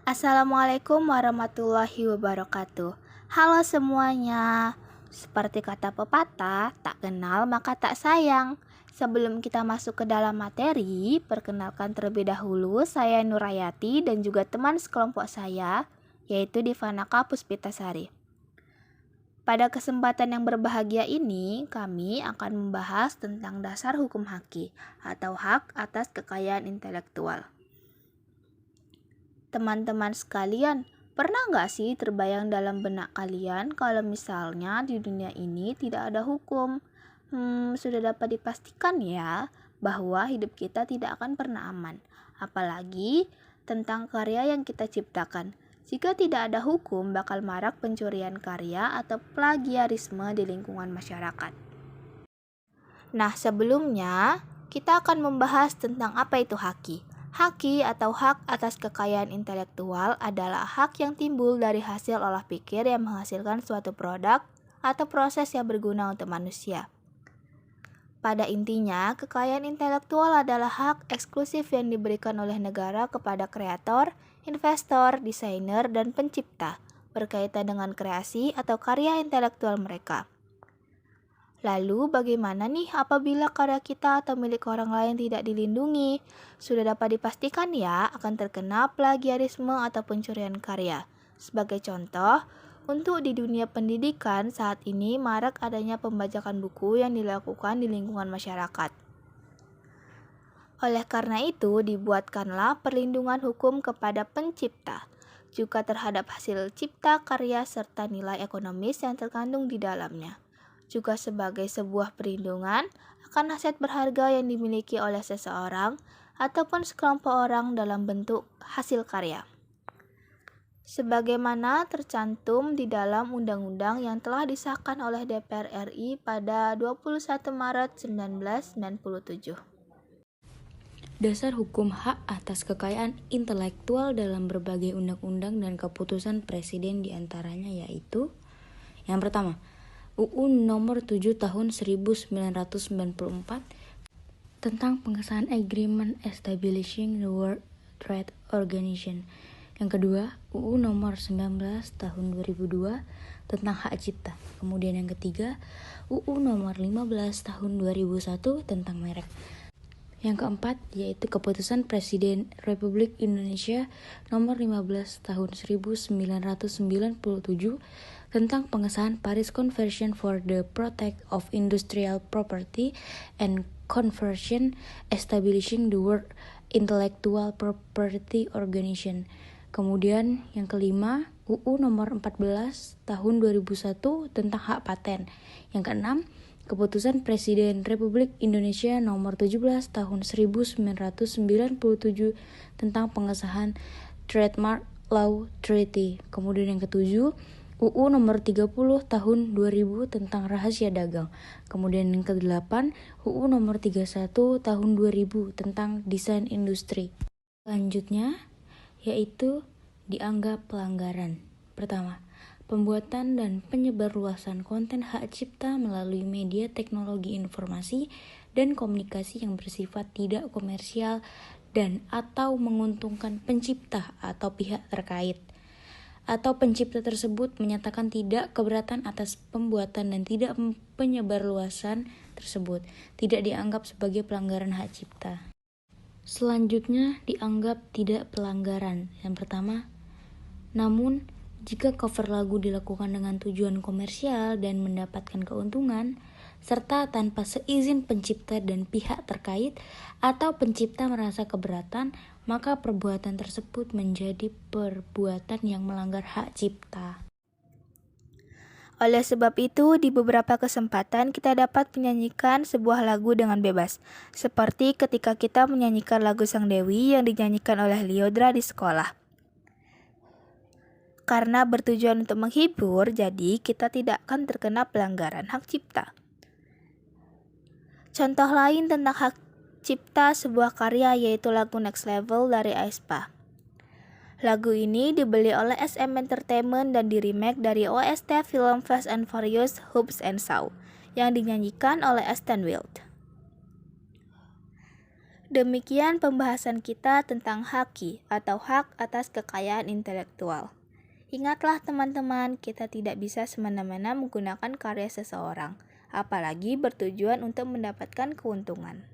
Assalamualaikum warahmatullahi wabarakatuh. Halo semuanya. Seperti kata pepatah, tak kenal maka tak sayang. Sebelum kita masuk ke dalam materi, perkenalkan terlebih dahulu saya Nurayati dan juga teman sekelompok saya, yaitu Divanaka Puspitasari. Pada kesempatan yang berbahagia ini, kami akan membahas tentang dasar hukum haki atau hak atas kekayaan intelektual. Teman-teman sekalian, pernah nggak sih terbayang dalam benak kalian kalau misalnya di dunia ini tidak ada hukum? Sudah dapat dipastikan ya bahwa hidup kita tidak akan pernah aman. Apalagi tentang karya yang kita ciptakan. Jika tidak ada hukum, bakal marak pencurian karya atau plagiarisme di lingkungan masyarakat. Nah, sebelumnya kita akan membahas tentang apa itu haki. Haki atau hak atas kekayaan intelektual adalah hak yang timbul dari hasil olah pikir yang menghasilkan suatu produk atau proses yang berguna untuk manusia. Pada intinya, kekayaan intelektual adalah hak eksklusif yang diberikan oleh negara kepada kreator, investor, desainer, dan pencipta berkaitan dengan kreasi atau karya intelektual mereka. Lalu bagaimana nih apabila karya kita atau milik orang lain tidak dilindungi? Sudah dapat dipastikan ya akan terkena plagiarisme atau pencurian karya. Sebagai contoh, untuk di dunia pendidikan saat ini marak adanya pembajakan buku yang dilakukan di lingkungan masyarakat. Oleh karena itu, dibuatkanlah perlindungan hukum kepada pencipta, juga terhadap hasil cipta karya serta nilai ekonomis yang terkandung di dalamnya. Juga sebagai sebuah perlindungan akan aset berharga yang dimiliki oleh seseorang ataupun sekelompok orang dalam bentuk hasil karya. Sebagaimana tercantum di dalam undang-undang yang telah disahkan oleh DPR RI pada 21 Maret 1997. Dasar hukum hak atas kekayaan intelektual dalam berbagai undang-undang dan keputusan presiden diantaranya yaitu: yang pertama, UU Nomor 7 Tahun 1994 tentang pengesahan Agreement Establishing the World Trade Organization. Yang kedua, UU Nomor 19 Tahun 2002 tentang hak cipta. Kemudian yang ketiga, UU Nomor 15 Tahun 2001 tentang merek. Yang keempat, yaitu Keputusan Presiden Republik Indonesia Nomor 15 Tahun 1997 tentang pengesahan Paris Convention for the Protect of Industrial Property and Conversion Establishing the World Intellectual Property Organization. Kemudian yang kelima, UU Nomor 14 Tahun 2001 tentang hak paten. Yang keenam, Keputusan Presiden Republik Indonesia Nomor 17 Tahun 1997 tentang pengesahan Trademark Law Treaty. Kemudian yang ketujuh, UU Nomor 30 Tahun 2000 tentang rahasia dagang. Kemudian yang ke-8, UU Nomor 31 Tahun 2000 tentang desain industri. Selanjutnya, yaitu dianggap pelanggaran. Pertama, pembuatan dan penyebarluasan konten hak cipta melalui media teknologi informasi dan komunikasi yang bersifat tidak komersial dan atau menguntungkan pencipta atau pihak terkait. Atau pencipta tersebut menyatakan tidak keberatan atas pembuatan dan tidak penyebarluasan tersebut, tidak dianggap sebagai pelanggaran hak cipta. Selanjutnya dianggap tidak pelanggaran. Yang pertama, namun jika cover lagu dilakukan dengan tujuan komersial dan mendapatkan keuntungan, serta tanpa seizin pencipta dan pihak terkait, atau pencipta merasa keberatan, maka perbuatan tersebut menjadi perbuatan yang melanggar hak cipta. Oleh sebab itu, di beberapa kesempatan kita dapat menyanyikan sebuah lagu dengan bebas, seperti ketika kita menyanyikan lagu Sang Dewi yang dinyanyikan oleh Lyodra di sekolah. Karena bertujuan untuk menghibur, jadi kita tidak akan terkena pelanggaran hak cipta. Contoh lain tentang hak cipta sebuah karya yaitu lagu Next Level dari aespa. Lagu ini dibeli oleh SM Entertainment dan di-remake dari OST film Fast and Furious Hobbs and Shaw yang dinyanyikan oleh Aston Wild. Demikian pembahasan kita tentang haki atau hak atas kekayaan intelektual. Ingatlah teman-teman, kita tidak bisa semena-mena menggunakan karya seseorang, apalagi bertujuan untuk mendapatkan keuntungan.